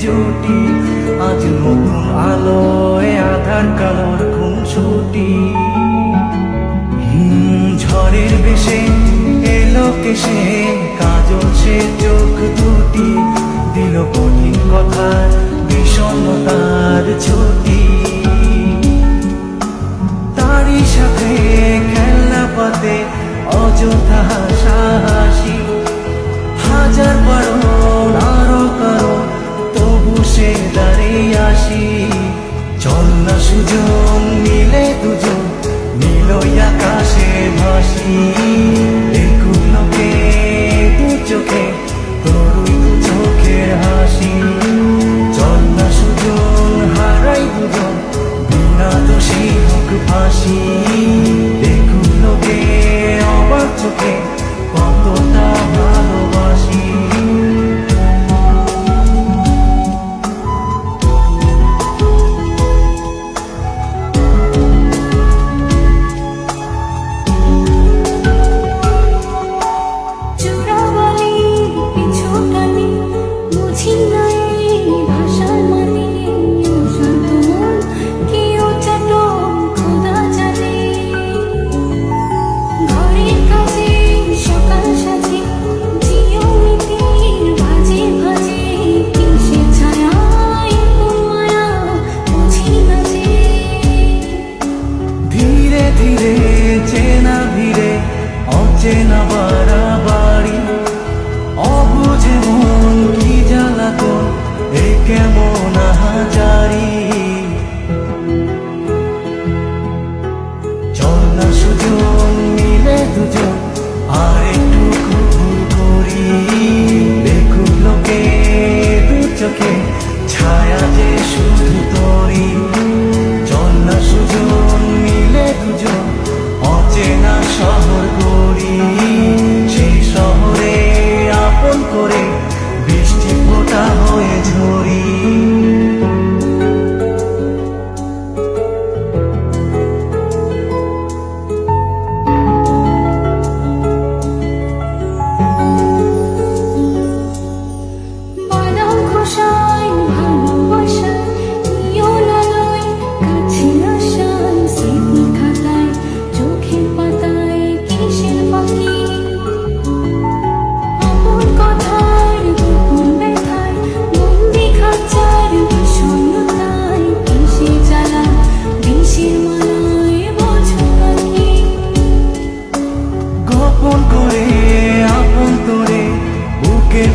জুটি, আজ নতুন আলোয় আধার কালোর খুনসুটি। ঝড়ের বেশে এলো কেসে কাজল সে চোখ দুটি, দিল কঠিন কথার বিষণ্ণতার ছুটি। তারই সাথে খেলনা পাতে অযথা হাসাহাসি, হাজার বারণ আরো কারণ তবু সে দাঁড়িয়ে আসি। চল না সুজন মিলে দুজন নীলই আকাশে ভাসি, দেখুক লোকে দু চোখে তোরই দু চোখের হাসি। চল না সুজন হারাই দুজন বিনা দোষী হোক ফাঁসি, দেখুক লোকে অবাক চোখে কতটা ভালোবাসি। অচেনা বাড়াবাড়ি অবুঝে মন কি জ্বালাতন, এ কেমন আহাজারি। চল না সুজন মিলে দুজন আর একটু কবুল করি, দেখুক লোকে দু চোখে ছায়া যে শুধু তোরি। চল না সুজন মিলে দুজন অচেনা শহর গড়ি, সেই শহরে আপন করে বৃষ্টি ফোঁটা হয়ে ঝরি।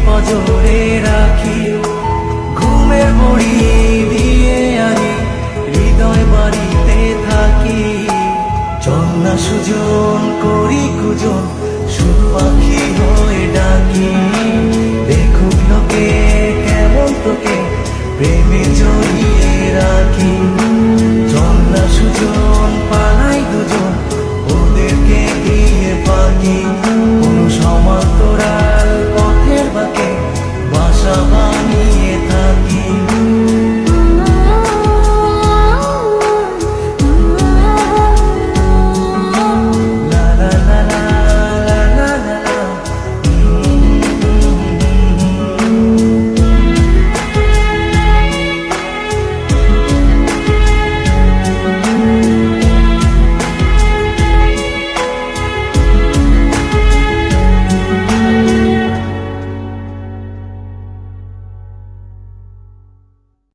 পজরে রাখি ঘুমের বড়ি দিয়ে আনি হৃদয় বাড়িতে থাকি। চল না সুজন করি কুজন সুর পাখি হয়ে ডাকি, দেখুক লোকে কেমন তোকে প্রেমে জড়িয়ে রাখি।